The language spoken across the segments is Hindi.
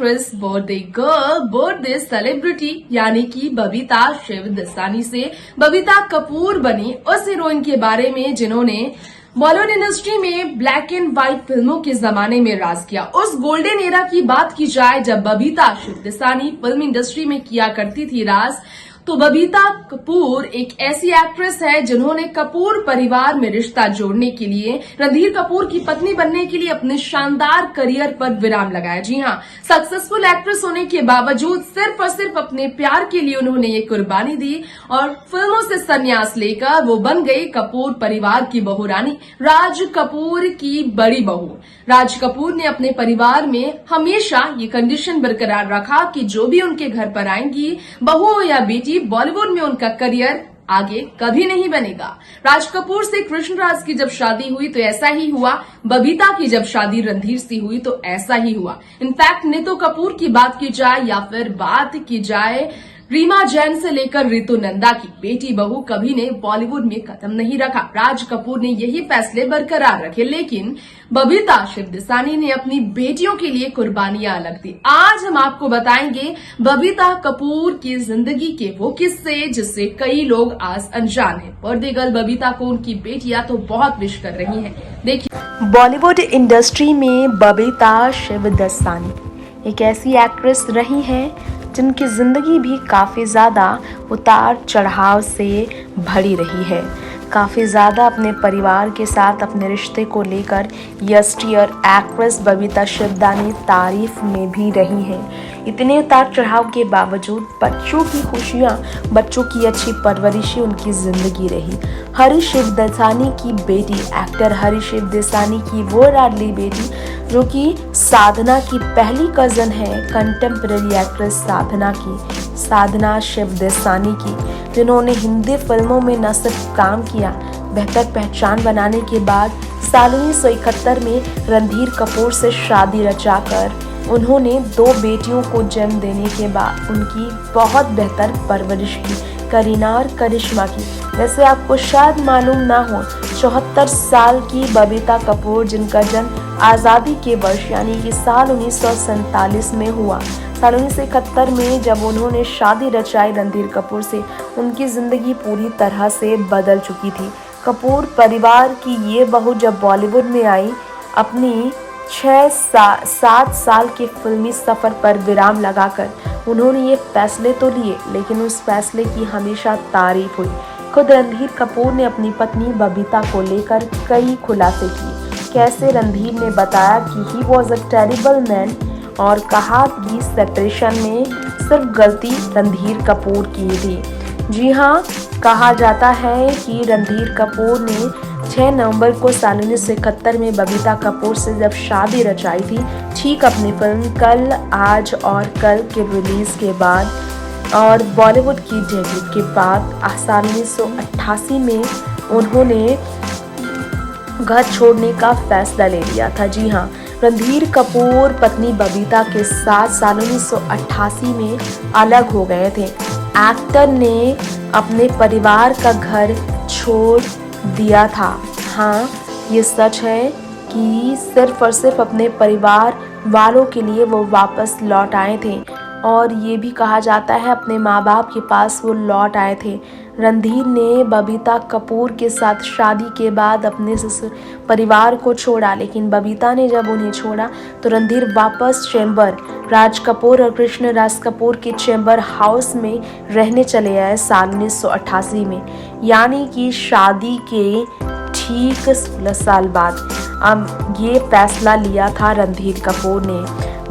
Actress, birthday girl, birthday celebrity यानी कि बबीता शिवदसानी से बबीता कपूर बनी उस हीरोइन के बारे में जिन्होंने बॉलीवुड इंडस्ट्री में ब्लैक एंड व्हाइट फिल्मों के जमाने में राज किया। उस गोल्डन एरा की बात की जाए जब बबीता शिवदसानी फिल्म इंडस्ट्री में किया करती थी राज, तो बबीता कपूर एक ऐसी एक्ट्रेस है जिन्होंने कपूर परिवार में रिश्ता जोड़ने के लिए रणधीर कपूर की पत्नी बनने के लिए अपने शानदार करियर पर विराम लगाया। जी हां, सक्सेसफुल एक्ट्रेस होने के बावजूद सिर्फ और सिर्फ अपने प्यार के लिए उन्होंने ये कुर्बानी दी और फिल्मों से संन्यास लेकर वो बन गई कपूर परिवार की बहू रानी, राज कपूर की बड़ी बहू। राज कपूर ने अपने परिवार में हमेशा ये कंडीशन बरकरार रखा कि जो भी उनके घर पर आएंगी, बहू हो या बेटी, बॉलीवुड में उनका करियर आगे कभी नहीं बनेगा। राज कपूर से कृष्णराज की जब शादी हुई तो ऐसा ही हुआ, बबीता की जब शादी रणधीर से हुई तो ऐसा ही हुआ। इनफैक्ट नीतू कपूर की बात की जाए या फिर बात की जाए रीमा जैन से लेकर रितु नंदा की, बेटी बहू कभी ने बॉलीवुड में कदम नहीं रखा। राज कपूर ने यही फैसले बरकरार रखे, लेकिन बबीता शिवदसानी ने अपनी बेटियों के लिए कुर्बानियां अलग दी। आज हम आपको बताएंगे बबीता कपूर की जिंदगी के वो किस्से जिससे कई लोग आज अनजान हैं। बर्थडे गर्ल बबीता को उनकी बेटियां तो बहुत विश कर रही हैं। देखिए, बॉलीवुड इंडस्ट्री में बबीता शिवदसानी एक ऐसी एक्ट्रेस रही हैं जिनकी ज़िंदगी भी काफ़ी ज़्यादा उतार चढ़ाव से भरी रही है। काफ़ी ज़्यादा अपने परिवार के साथ अपने रिश्ते को लेकर यस्टियर एक्ट्रेस बबीता शिवदसानी तारीफ में भी रही हैं। इतने उतार चढ़ाव के बावजूद बच्चों की खुशियाँ, बच्चों की अच्छी परवरिश ही उनकी ज़िंदगी रही। हरी शिवदसानी की बेटी, एक्टर हरी शिवदसानी की वो लाडली बेटी जो कि साधना की पहली कज़न है, कंटेम्प्रेरी एक्ट्रेस साधना शिवदसानी की, जिन्होंने हिंदी फिल्मों में न सिर्फ काम किया, बेहतर पहचान बनाने के बाद साल 1971 में रणधीर कपूर से शादी रचाकर उन्होंने 2 बेटियों को जन्म देने के बाद उनकी बहुत बेहतर परवरिश की, करीना और करिश्मा की। वैसे आपको शायद मालूम ना हो, 74 साल की बबीता कपूर, जिनका जन्म आज़ादी के वर्ष यानी कि साल 1947 में हुआ। साल 1971 में जब उन्होंने शादी रचाई रणधीर कपूर से, उनकी ज़िंदगी पूरी तरह से बदल चुकी थी। कपूर परिवार की ये बहू जब बॉलीवुड में आई, अपनी 7 साल के फिल्मी सफ़र पर विराम लगाकर उन्होंने ये फैसले तो लिए, लेकिन उस फैसले की हमेशा तारीफ हुई। खुद रणधीर कपूर ने अपनी पत्नी बबीता को लेकर कई खुलासे किए। कैसे रणधीर ने बताया कि he was a terrible man और कहा कि सेपरेशन में सिर्फ गलती रणधीर कपूर की थी। जी हाँ, कहा जाता है कि रणधीर कपूर ने 6 नवंबर को साल 1971 में बबीता कपूर से जब शादी रचाई थी, ठीक अपनी फिल्म कल, आज और कल के रिलीज के बाद और बॉलीवुड की डेब्यू के बाद साल 1988 में उन्होंने घर छोड़ने का फैसला ले लिया था। जी हाँ, रणधीर कपूर पत्नी बबीता के साथ साल 1988 में अलग हो गए थे। एक्टर ने अपने परिवार का घर छोड़ दिया था। हाँ, ये सच है कि सिर्फ और सिर्फ अपने परिवार वालों के लिए वो वापस लौट आए थे और ये भी कहा जाता है अपने माँ बाप के पास वो लौट आए थे। रणधीर ने बबीता कपूर के साथ शादी के बाद अपने परिवार को छोड़ा, लेकिन बबीता ने जब उन्हें छोड़ा तो रणधीर वापस चेंबर, राज कपूर और कृष्ण राज कपूर के चेंबर हाउस में रहने चले आए साल 1988 में, यानी कि शादी के ठीक 16 साल बाद अब ये फैसला लिया था रणधीर कपूर ने।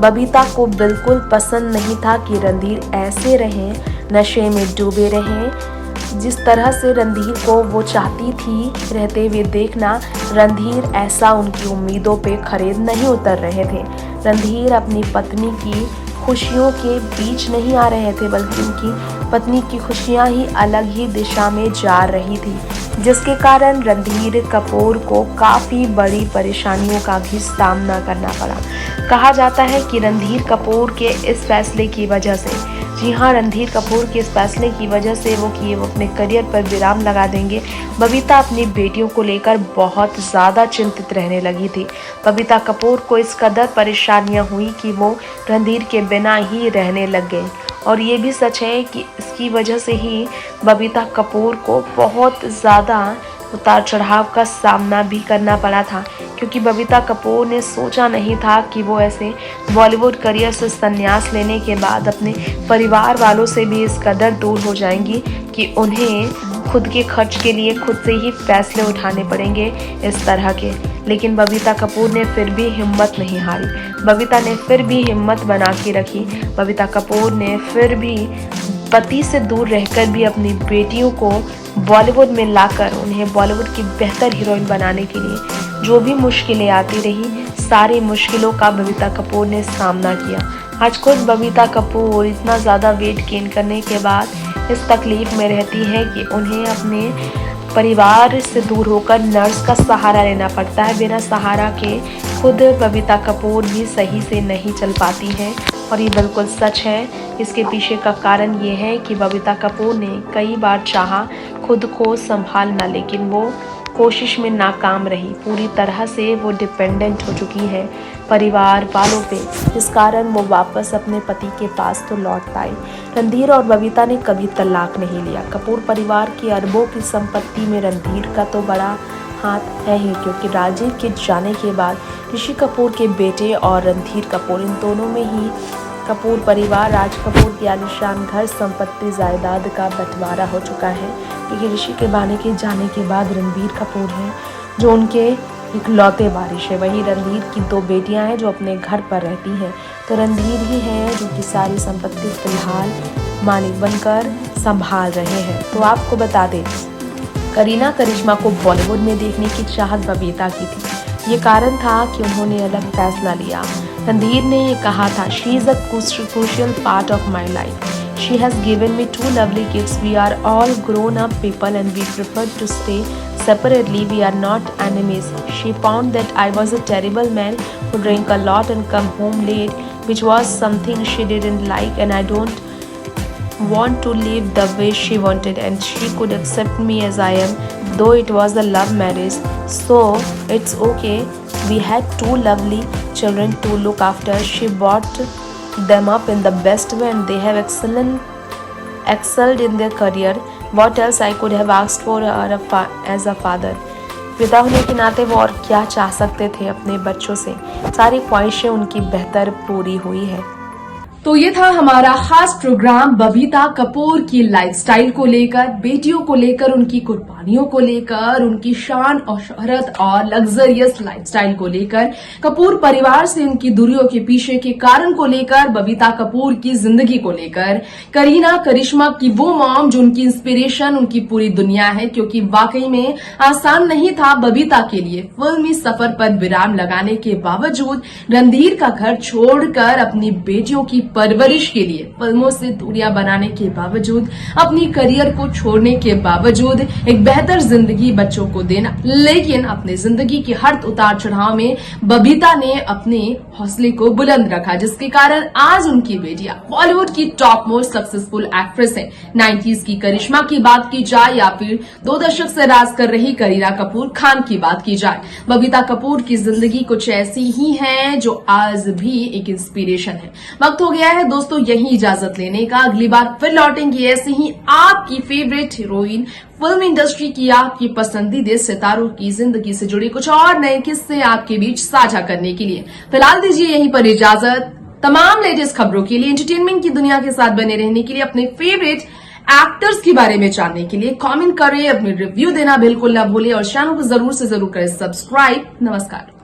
बबीता को बिल्कुल पसंद नहीं था कि रणधीर ऐसे रहें, नशे में डूबे रहें। जिस तरह से रणधीर को वो चाहती थी रहते हुए देखना, रणधीर ऐसा उनकी उम्मीदों पे खरीद नहीं उतर रहे थे। रणधीर अपनी पत्नी की खुशियों के बीच नहीं आ रहे थे, बल्कि उनकी पत्नी की खुशियां ही अलग ही दिशा में जा रही थी, जिसके कारण रणधीर कपूर को काफ़ी बड़ी परेशानियों का भी सामना करना पड़ा। कहा जाता है कि रणधीर कपूर के इस फैसले की वजह से जी हाँ, रणधीर कपूर के इस फैसले की वजह से वो अपने करियर पर विराम लगा देंगे। बबीता अपनी बेटियों को लेकर बहुत ज़्यादा चिंतित रहने लगी थी। बबीता कपूर को इस कदर परेशानियां हुई कि वो रणधीर के बिना ही रहने लग गई। और ये भी सच है कि इसकी वजह से ही बबीता कपूर को बहुत ज़्यादा उतार चढ़ाव का सामना भी करना पड़ा था, क्योंकि बबीता कपूर ने सोचा नहीं था कि वो ऐसे बॉलीवुड करियर से संन्यास लेने के बाद अपने परिवार वालों से भी इस कदर दूर हो जाएंगी कि उन्हें खुद के खर्च के लिए खुद से ही फैसले उठाने पड़ेंगे इस तरह के। लेकिन बबीता कपूर ने फिर भी हिम्मत नहीं हारी। बबीता ने फिर भी हिम्मत बना के रखी। बबीता कपूर ने फिर भी पति से दूर रहकर भी अपनी बेटियों को बॉलीवुड में लाकर उन्हें बॉलीवुड की बेहतर हीरोइन बनाने के लिए जो भी मुश्किलें आती रही, सारी मुश्किलों का बबीता कपूर ने सामना किया। आज खुद बबीता कपूर इतना ज़्यादा वेट गेन करने के बाद इस तकलीफ में रहती है कि उन्हें अपने परिवार से दूर होकर नर्स का सहारा लेना पड़ता है। बिना सहारा के खुद बबीता कपूर भी सही से नहीं चल पाती हैं, और ये बिल्कुल सच है। इसके पीछे का कारण ये है कि बबीता कपूर ने कई बार चाहा खुद को संभालना, लेकिन वो कोशिश में नाकाम रही। पूरी तरह से वो डिपेंडेंट हो चुकी है परिवार वालों पे, जिस कारण वो वापस अपने पति के पास तो लौट पाई। रणधीर और बबीता ने कभी तलाक नहीं लिया। कपूर परिवार की अरबों की संपत्ति में रणधीर का तो बड़ा हाथ है ही, क्योंकि राजीव के जाने के बाद ऋषि कपूर के बेटे और रणधीर कपूर, इन दोनों में ही कपूर परिवार राज कपूर की आलीशान घर संपत्ति जायदाद का बंटवारा हो चुका है। क्योंकि ऋषि के बाने के जाने के बाद रणबीर कपूर हैं जो उनके इकलौते वारिस है। वही रणधीर की 2 बेटियां हैं जो अपने घर पर रहती हैं, तो रणधीर ही हैं जो कि सारी संपत्ति फिलहाल मालिक बनकर संभाल रहे हैं। तो आपको बता दें, करीना करिश्मा को बॉलीवुड में देखने की चाहत बबीता की थी। ये कारण था कि उन्होंने अलग फैसला लिया। रणधीर ने ये कहा था, she is a crucial part of my life. She has given me 2 lovely kids. We are all grown up people and we prefer to stay separately. We are not enemies. She found that I was a terrible man who drank a lot and come home late, which was something she didn't like, and I don't want to live the way she wanted, and she could accept me as I am, though it was a love marriage, so it's okay. We had 2 lovely children to look after. She brought them up in the best way and they have excelled in their career. What else I could have asked for as a father? पिता होने के नाते वो और क्या चाह सकते थे अपने बच्चों से। सारी ख्वाहिशें उनकी बेहतर पूरी हुई है। तो ये था हमारा खास प्रोग्राम बबीता कपूर की लाइफस्टाइल को लेकर, बेटियों को लेकर, उनकी कुर्बानियों को लेकर, उनकी शान और शोहरत और लग्जरियस लाइफस्टाइल को लेकर, कपूर परिवार से उनकी दूरियों के पीछे के कारण को लेकर, बबीता कपूर की जिंदगी को लेकर, करीना करिश्मा की वो मॉम जो उनकी इंस्पिरेशन, उनकी पूरी दुनिया है। क्योंकि वाकई में आसान नहीं था बबीता के लिए फिल्मी सफर पर विराम लगाने के बावजूद, रणधीर का घर छोड़कर अपनी बेटियों की परवरिश के लिए फिल्मों से दूरियां बनाने के बावजूद, अपनी करियर को छोड़ने के बावजूद एक बेहतर जिंदगी बच्चों को देना। लेकिन अपनी जिंदगी की हर उतार चढ़ाव में बबीता ने अपने हौसले को बुलंद रखा, जिसके कारण आज उनकी बेटियां बॉलीवुड की टॉप मोस्ट सक्सेसफुल एक्ट्रेस है। 90s की करिश्मा की बात की जाए या फिर 2 दशक से राज कर रही करीना कपूर खान की बात की जाए, बबीता कपूर की जिंदगी कुछ ऐसी ही है जो आज भी एक इंस्पिरेशन है। वक्त हो गया है दोस्तों यही इजाजत लेने का। अगली बार फिर लौटेंगे ऐसे ही आपकी फेवरेट हीरोइन, फिल्म इंडस्ट्री की आपकी पसंदीदा सितारों की जिंदगी से जुड़े कुछ और नए किस्से आपके बीच साझा करने के लिए। फिलहाल दीजिए यहीं पर इजाजत। तमाम लेटेस्ट खबरों के लिए, एंटरटेनमेंट की दुनिया के साथ बने रहने के लिए, अपने फेवरेट एक्टर्स के बारे में जानने के लिए कमेंट करें, अपने रिव्यू देना बिल्कुल न भूलें और चैनल को जरूर से जरूर करें सब्सक्राइब। नमस्कार।